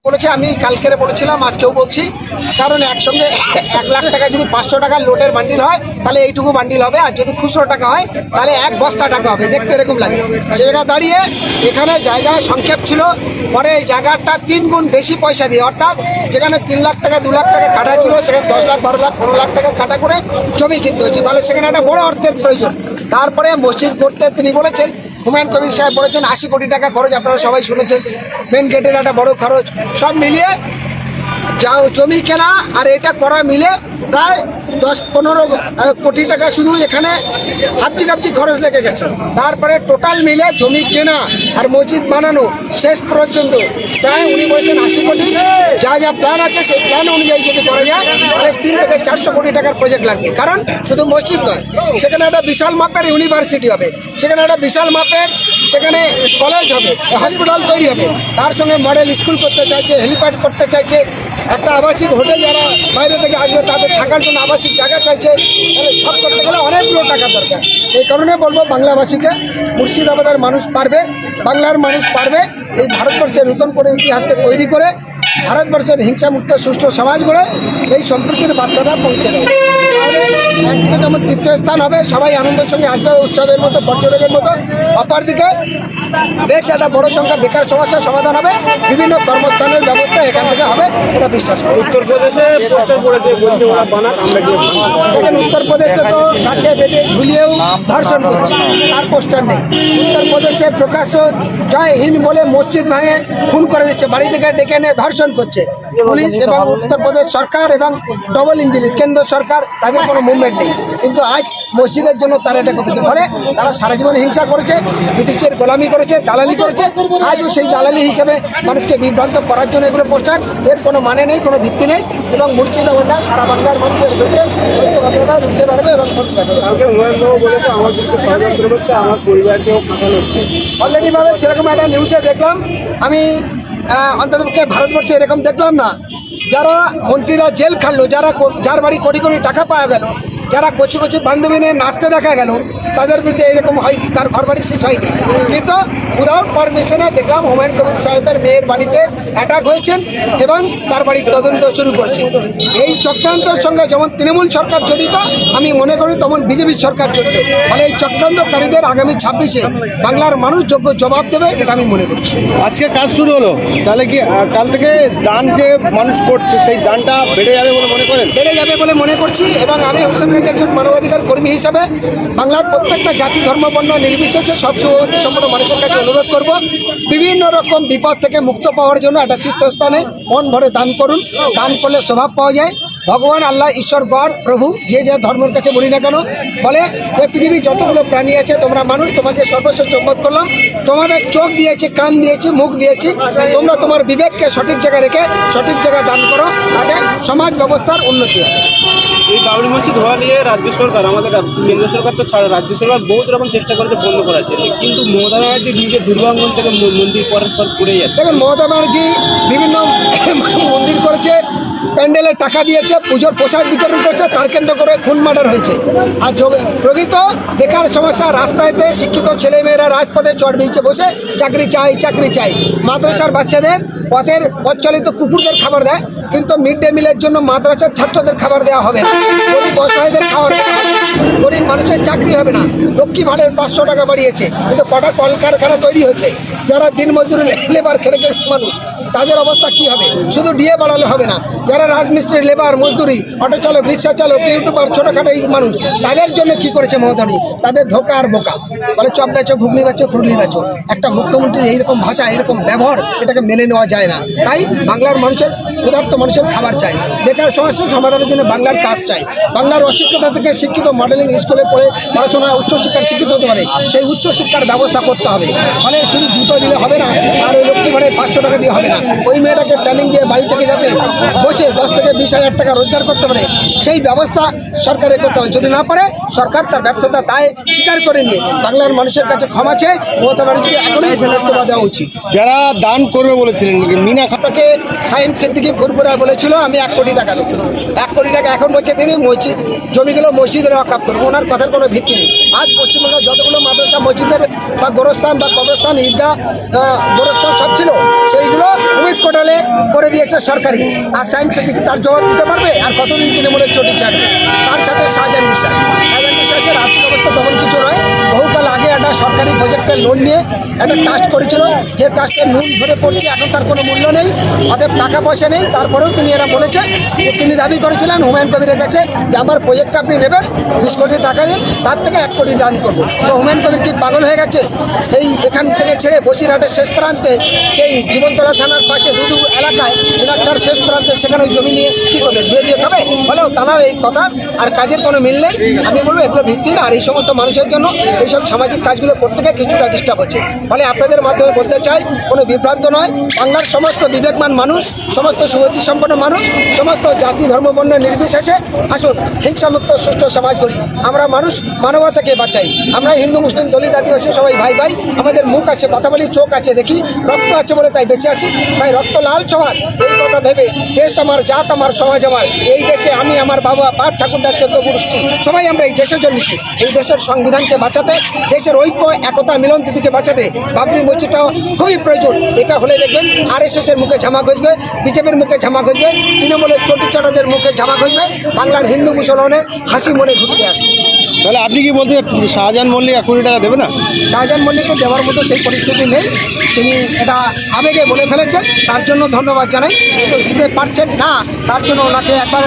বলেছে আমি কালকেরে বলেছিলাম আজকেও বলছি, কারণ একসঙ্গে 1 লাখ টাকা যদি 500 টাকার লোডের বান্ডিল হয় তাহলে এইটুকু বান্ডিল হবে, আর যদি খুচরো টাকা হয় তাহলে 1 বস্তা টাকা হবে। দেখতে এরকম লাগে। সে জায়গা দাঁড়িয়ে এখানে জায়গায় সংক্ষেপ ছিল, পরে এই জায়গাটা 3 গুণ বেশি পয়সা দিয়ে, অর্থাৎ যেখানে 3 লাখ টাকা 2 লাখ টাকা খাটা ছিল সেখানে 10 লাখ 12 লাখ 15 লাখ টাকা খাটা করে জমি কিনতে হচ্ছে। তাহলে সেখানে একটা বড় অর্থের প্রয়োজন। তারপরে মসজিদ করতে তিনি বলেছেন, হুমায়ুন কবির সাহেব বলেছেন 80 কোটি টাকা খরচ, আপনারা সবাই শুনেছেন। মেন গেটের একটা বড় খরচ, সব মিলিয়ে জমি কেনা আর এটা করা মিলে প্রায় 10-15 কোটি টাকা শুধু এখানে হাবজি খরচ লেগে গেছে। তারপরে টোটাল মিলে জমি কেনা আর মসজিদ বানানো শেষ পর্যন্ত প্রায় উনি বলছেন 80 কোটি। যা যা প্ল্যান আছে সেই প্ল্যান অনুযায়ী যদি করা যায় তাহলে 3 থেকে 400 কোটি টাকার প্রজেক্ট লাগবে। কারণ শুধু মসজিদ নয়, সেখানে একটা বিশাল মাপের ইউনিভার্সিটি হবে, সেখানে একটা বিশাল মাপের সেখানে কলেজ হবে, হসপিটাল তৈরি হবে, তার সঙ্গে মডেল স্কুল করতে চাইছে, হেলিপ্যাড করতে চাইছে, একটা আবাসিক হোটেল যারা বাইরে থেকে আসবে তাদের থাকার জন্য আবাসিক জায়গা চাইছে। তাহলে সব করতে গেলে অনেকগুলো টাকা দরকার। এই কারণে বলবো বাংলাভাষীকে, মুর্শিদাবাদের মানুষ পারবে, বাংলার মানুষ পারবে এই ভারতবর্ষের নতুন করে ইতিহাসকে তৈরি করে ভারতবর্ষের হিংসামুক্ত সুষ্ঠু সমাজ গড়ে এই সম্প্রীতির বার্তাটা পৌঁছে দেবে। তাহলে একদিকে যেমন তীর্থস্থান হবে, সবাই আনন্দের সঙ্গে আসবে উৎসবের মতো, পর্যটকের মতো, অপরদিকে বেশ একটা বড় সংখ্যা বেকার সমস্যার সমাধান হবে, বিভিন্ন কর্মস্থানের ব্যবস্থা এখান থেকে হবে, এটা বিশ্বাস করি। উত্তরপ্রদেশে পোস্টার পড়েছে, বলছে ওরা বানাক, আমরা গিয়ে দেখেন উত্তরপ্রদেশে তো গাছে বেঁধে ঝুলিয়েও ধর্ষণ করছে, আর পোস্টার নেই। উত্তরপ্রদেশে প্রকাশ্য জয় হিন্দ বলে মসজিদ ভাঙে খুন করে দিচ্ছে, বাড়ি থেকে ডেকে এনে ধর্ষণ করছে পুলিশ এবং উত্তরপ্রদেশ সরকার এবং ডবল ইঞ্জিন কেন্দ্র সরকার, তাদের কোনো মুভমেন্ট নেই। কিন্তু আজ মসজিদের জন্য তারা এটা করতেছে। ফলে তারা সারা জীবন হিংসা করেছে, ব্রিটিশের গোলামি করেছে, দালালি করেছে। আজও সেই দালালি হিসেবে মানুষকে বিভ্রান্ত করার জন্য এগুলো পোস্টার, এর কোনো মানে নেই, কোনো ভিত্তি নেই। এবং মুর্শিদাবাদ সারা বাংলার মানুষের বিরুদ্ধে রুখে দাঁড়াবে এবং আমার পরিবারকেও ফাঁসানো হচ্ছে। অলরেডিভাবে সেরকম একটা নিউজে দেখলাম আমি, অন্ততপক্ষে ভারতবর্ষে এরকম দেখলাম না। যারা মন্ত্রীরা জেল খাটলো, যার বাড়ি কোটি কোটি টাকা পাওয়া গেল, যারা কচি কচি বান্ধবী নিয়ে নাচতে দেখা গেল, তাদের বিরুদ্ধে এরকম হয়নি, তার ঘর বাড়ি শেষ হয়নি। কিন্তু উইদাউট পারমিশনে দেখলাম হুমায়ুন কবির সাহেবের মেয়ের বাড়িতে অ্যাটাক হয়েছেন এবং তার বাড়ির তদন্ত শুরু করছে। এই চক্রান্তের সঙ্গে যেমন তৃণমূল সরকার জড়িত, আমি মনে করি তেমন বিজেপি সরকার জড়িত। ফলে এই চক্রান্তকারীদের আগামী 26-এ বাংলার মানুষ যোগ্য জবাব দেবে, এটা আমি মনে করছি। আজকে কাজ শুরু হলো, তাহলে কি কাল থেকে দান যে মানুষ করছে সেই দানটা বেড়ে যাবে বলে মনে করেন? বেড়ে যাবে বলে মনে করছি। এবং আমি হোসেন গাজী একজন মানবাধিকার কর্মী হিসাবে বাংলার প্রত্যেকটা জাতি ধর্ম বর্ণ নির্বিশেষে সব শুভবুদ্ধি সম্পন্ন মানুষের কাছে অনুরোধ করব, বিভিন্ন রকম বিপদ থেকে মুক্ত পাওয়ার জন্য একটা তীর্থস্থানে মন ভরে দান করুন। দান করলে স্বভাব পাওয়া যায়। ভগবান আল্লাহ ঈশ্বর গড প্রভু যে যে ধর্মের কাছে বলি না কেন বলে, এই পৃথিবী যতগুলো প্রাণী আছে তোমরা মানুষ, তোমাকে সর্বশ্রেষ্ঠ বোধ করলাম, তোমাদের চোখ দিয়েছি, কান দিয়েছি, মুখ দিয়েছি, তোমরা তোমার বিবেককে সঠিক জায়গায় রেখে সঠিক জায়গায় দান করো, তাতে সমাজ ব্যবস্থার উন্নতি হবে। এই বাবরি মসজিদ হওয়া নিয়ে রাজ্য সরকার, আমাদের কেন্দ্র সরকার তো ছাড়া, রাজ্য সরকার বহুত রকম চেষ্টা করেছে বন্ধ করার জন্য, কিন্তু মমতা ব্যানার্জি নিজে দুর্গাঙ্গন থেকে মন্দির পরস্পর করে যাচ্ছে। দেখুন মমতা ব্যানার্জি বিভিন্ন মন্দির করেছে, প্যান্ডেলে টাকা দিয়েছে, পুজোর পোশাক বিতরণ করছে, তার কেন্দ্র করে খুন মার্ডার হয়েছে। আর প্রকৃত বেকার সমস্যা, রাস্তায়তে শিক্ষিত ছেলেমেয়েরা রাজপথে চড় দিয়েছে বসে চাকরি চাই চাকরি চাই। মাদ্রাসার বাচ্চাদের পথের প্রচলিত কুকুরদের খাবার দেয়, কিন্তু মিড ডে মিলের জন্য মাদ্রাসার ছাত্রদের খাবার দেওয়া হবে না। গরিব অসহায়দের খাবার দেওয়া হবে না, গরিব মানুষের চাকরি হবে না। লক্ষ্মী ভাড়ের 500 টাকা বাড়িয়েছে, কিন্তু কটা কলকারখানা তৈরি হয়েছে, যারা দিনমজুরি লেবার খেটে মানুষ তাদের অবস্থা কি হবে? শুধু ডিএ বাড়ালে হবে না, যারা রাজমিস্ত্রি, লেবার, মজদুরি, অটো চালক, রিক্সা চালক, ইউটিউবার, ছোটোখাটো এই মানুষ, তাদের জন্য কি করেছে মমতানি? তাদের ধোকা আর বোকা বলে চপ বেচো, ঘুগনি বেচো, ফুরলি বেচো। একটা মুখ্যমন্ত্রীর এইরকম ভাষা, এরকম ব্যবহার, এটাকে মেনে নেওয়া যায় না। তাই বাংলার মানুষের, ক্ষুধার্ত মানুষের খাবার চাই, বেকার সমস্যা সমাধানের জন্য বাংলার কাজ চাই। বাংলার অশিক্ষিত থেকে শিক্ষিত মডেলিং স্কুলে পড়ে পড়াশোনা উচ্চশিক্ষার শিক্ষিত হতে পারে, সেই উচ্চশিক্ষার ব্যবস্থা করতে হবে। ফলে শুধু জুতো দিলে হবে না, আর ওই লক্ষ্মী ভাড়ে 500 টাকা দিয়ে হবে না। ওই মেয়েটাকে ট্রেনিং দিয়ে বাড়ি থেকে যাতে বসে 10 থেকে 20,000 টাকা রোজগার করতে পারে, সেই ব্যবস্থা সরকারের করতে হবে। যদি না পারে, সরকার তার ব্যর্থতা দায় স্বীকার করে নিয়ে বাংলার মানুষের কাছে ক্ষমা চেয়ে মমতা ব্যানার্জিকে এখনই ইস্তফা দেওয়া উচিত। যারা দান করবে বলেছিলেন, মিনা খাতাকে সাইন্স সিদ্দিকি ফুরফুরা বলেছিল আমি 1 কোটি টাকা দেবো। 1 কোটি টাকা এখন বলছে তিনি মসজিদ জমিগুলো মসজিদের ওয়াকফ করবো, ওনার কথার কোনো ভিত্তি নেই। আজ পশ্চিমবঙ্গের যতগুলো মাদ্রাসা, মসজিদের বা গোরস্থান বা কবরস্থান, ঈদগাহ, গোরস্থান সব ছিল, সেইগুলো উমিদ কোটালে করে দিয়েছে সরকারি, আর সাইম সিদ্দিকি তার জবাব দিতে পারবে? আর কতদিন তৃণমূলের চটি ছাড়বে? তার সাথে শাহজাহান বিশ্বাসের আর্থিক অবস্থা তেমন কিছু নয়। বহুকাল আগে একটা সরকারি প্রজেক্টের লোন নিয়ে একটা ট্রাস্ট করেছিল, যে ট্রাস্টের নুন ধরে পড়ছে, এখন তার কোনো মূল্য নেই, অতএব টাকা পয়সা নেই। তারপরেও তিনি এরা বলেছে যে তিনি দাবি করেছিলেন হুমায়ুন কবিরের কাছে যে আমার প্রজেক্টটা আপনি নেবেন, 20 কোটি টাকা দিন, তার থেকে 1 কোটি দান করবো। তো হুমায়ুন কবির কি পাগল হয়ে গেছে? এই এখান থেকে ছেড়ে বসিরহাটের শেষ প্রান্তে সেই জীবনতলা থানার পাশে দুদু এলাকার শেষ প্রান্তে সেখানে ওই জমি নিয়ে কী করবে? দিয়ে খাবে? বলেও তার এই কথা আর কাজের কোনো মিল নেই। আমি বলবো এগুলো ভিত্তিহীন, আর এই সমস্ত মানুষের জন্য এইসব সামাজিক কাজগুলো করতে গিয়ে কিছুটা ডিস্টার্ব হচ্ছে। ফলে আপনাদের মাধ্যমে বলতে চাই, কোনো বিভ্রান্ত নয়। বাংলার সমস্ত বিবেকমান মানুষ, সমস্ত সুবুদ্ধি সম্পন্ন মানুষ, সমস্ত জাতি ধর্ম বর্ণ নির্বিশেষে আসুন হিংসামুক্ত সুষ্ঠু সমাজ গড়ি। আমরা মানুষ, মানবতাকে বাঁচাই। আমরা হিন্দু মুসলিম দলিত আদিবাসী সবাই ভাই ভাই। আমাদের মুখ আছে, কথা বলি, চোখ আছে দেখি, রক্ত আছে বলে তাই বেঁচে আছি। তাই রক্ত লাল সবার, এই কথা ভেবে দেশ আমার, জাত আমার, সমাজ আমার, এই দেশে আমি, আমার বাবা, পাঠ ঠাকুরদার 14 গোষ্ঠী সবাই আমরা এই দেশে জন্মেছি। এই দেশের সংবিধানকে বাঁচাতে, দেশের ঐক্য একতা মিলন তিথিকে বাঁচাতে বাবরি মসজিদটাও খুবই প্রয়োজন। এটা হলে দেখবেন RSS-এর মুখে ঝামা ঘষবে, বিজেপির মুখে ঝামা ঘষবে, তৃণমূলের চটিচাটাদের মুখে ঝামা ঘষবে, বাংলার হিন্দু মুসলমানের হাসি মনে ঘুরতে আসবে। তাহলে আপনি কি বলতে চাচ্ছেন যে শাহজাহান মল্লিক 1 কোটি টাকা দেবে না? শাহজাহান মল্লিককে দেওয়ার মতো সেই পরিস্থিতি নেই, তিনি এটা আবেগে বলে ফেলেছেন, তার জন্য ধন্যবাদ জানাই। কিন্তু দিতে পারছেন না, তার জন্য ওনাকে একবার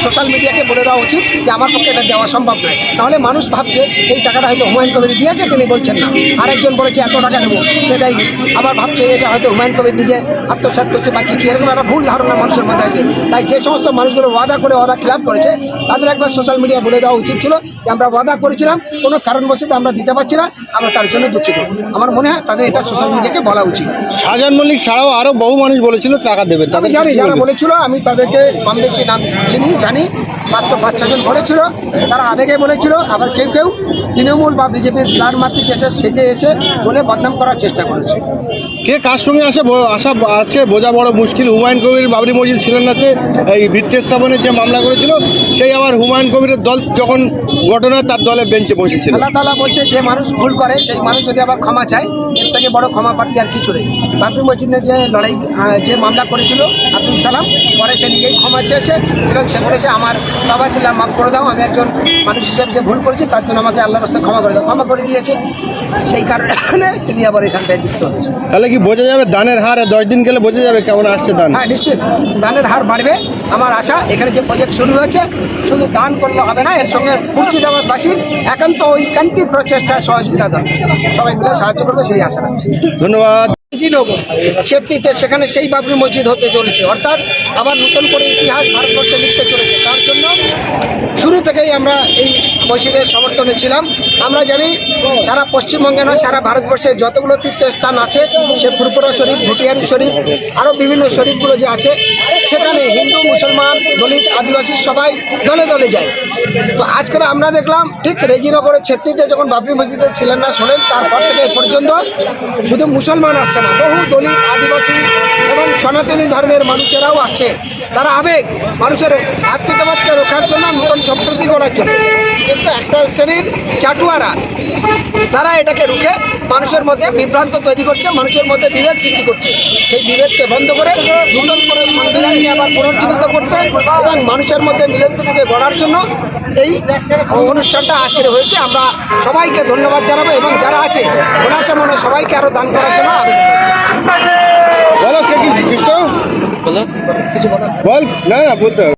সোশ্যাল মিডিয়াকে বলে দেওয়া উচিত যে আমার পক্ষে এটা দেওয়া সম্ভব নয়। নাহলে মানুষ ভাবছে এই টাকাটা হয়তো হুমায়ুন কবির দিয়েছে, তিনি বলছেন না। আরেকজন বলেছে এত টাকা দেবো, সে দেয়নি, আবার ভাবছে এটা হয়তো হুমায়ুন কবির নিজে আত্মসাৎ করছে বা কিছু, এরকম একটা ভুল ধারণা মানুষের মধ্যে আসবে। তাই যে সমস্ত মানুষগুলো ওয়াদা করে ওয়াদা খিলাপ করেছে, তাদের একবার সোশ্যাল মিডিয়ায় বলে দেওয়া উচিত ছিল যে আমরা ওয়াদা করেছিলাম, কোনো কারণবশত আমরা দিতে পারছি না, আমরা তার জন্য দুঃখিত। আমার মনে হয় তাদের এটা সোশ্যাল মিডিয়াকে বলা উচিত। শাহজাহান মল্লিক ছাড়াও আরও বহু মানুষ বলেছিল টাকা দেবেন, আমি জানি যারা বলেছিল, আমি তাদেরকে কম বেশি নাম জানি। মাত্র 5-6 জন বলেছিল, তারা আবেগে বলেছিল। আবার কেউ কেউ তৃণমূল বা বিজেপির প্ল্যান মাফিক এসে সেজে এসে বলে বদনাম করার চেষ্টা করেছে। কে কার সঙ্গে আসা আছে বোঝা বড় মুশকিল। হুমায়ুন কবির বাবরি মসজিদ শিলান্যাসে এই ভিত্তি স্থাপনের যে মামলা করেছিল, সেই আবার হুমায়ুন কবিরের দল যখন ঘটনা তার দলে বেঞ্চে বসেছিল। আল্লাহ তাআলা বলছে যে মানুষ ভুল করে সেই মানুষ যদি আবার ক্ষমা চায়, এর থেকে বড় ক্ষমা প্রার্থী আর কিছু নেই। বাবরি মসজিদে যে লড়াই, যে মামলা করেছিল আব্দুল সালাম, পরে সে নিজেই ক্ষমা চেয়েছে এবং সে বলেছে আমার বাবা দিল্লা মাফ করে দাও, আমি একজন মানুষ হিসেবে যে ভুল করেছি তার জন্য আমাকে আল্লাহর রাস্তায় ক্ষমা করে দাও, ক্ষমা করে দিয়েছে। সেই কারণে তিনি আবার এখানটায় যুক্ত হয়েছে। তাহলে কি বোঝা যাবে দানের হার 10 দিন গেলে বোঝা যাবে কেমন আসছে দান? হ্যাঁ, নিশ্চিত দানের হার বাড়বে। আমার আশা এখানে যে প্রজেক্ট শুরু হয়েছে, শুধু দান করলে হবে না, এর সঙ্গে মুর্শিদাবাদবাসীর একান্ত ঐকান্তিক প্রচেষ্টা, সহযোগিতা দরকার। সবাই মিলে সাহায্য করবে সেই আশা রাখছি। ধন্যবাদ। চেতনিতে সেখানে সেই বাবরি মসজিদ হতে চলেছে, অর্থাৎ আবার নতুন করে ইতিহাস ভারতবর্ষে লিখতে চলেছে। তার জন্য শুরু থেকেই আমরা এই মসজিদের সমর্থনে ছিলাম। আমরা জানি সারা পশ্চিমবঙ্গে নয়, সারা ভারতবর্ষে যতগুলো তীর্থস্থান আছে, সে ফুরপুরা শরীফ, ভুটিয়ারি শরীফ, আরও বিভিন্ন শরীফগুলো যে আছে, সেখানে হিন্দু মুসলমান দলিত আদিবাসী সবাই দলে দলে যায়। তো আজকে আমরা দেখলাম ঠিক রেজিনগরের ছেত্রিতে যখন বাবরি মসজিদে ছিলেন না শোনেন, তারপর থেকে এ পর্যন্ত শুধু মুসলমান আসছে না, বহু দলিত আদিবাসী এবং সনাতনী ধর্মের মানুষেরাও আসছে। তারা আবেগ, মানুষের আত্মীয়তাবাদকে রক্ষার জন্য, নতুন সম্প্রীতি করার জন্য। কিন্তু একটা শ্রেণীর চাটুয়ারা তারা এটাকে রুখে মানুষের মধ্যে বিভ্রান্ত তৈরি করছে, মানুষের মধ্যে বিভেদ সৃষ্টি করছে। সেই বিভেদকে বন্ধ করে নতুন করে সংবিধানকে আবার পুনর্জীবিত করতে এবং মানুষের মধ্যে মিলনকে গড়ার জন্য এই অনুষ্ঠানটা আজকের হয়েছে। আমরা সবাইকে ধন্যবাদ জানাবো এবং যারা আছে খোলাসা মনে সবাইকে আরও দান করার জন্য আবেদন করব। বলো কে কি কৃষ্ণ বল, না বলতে হবে।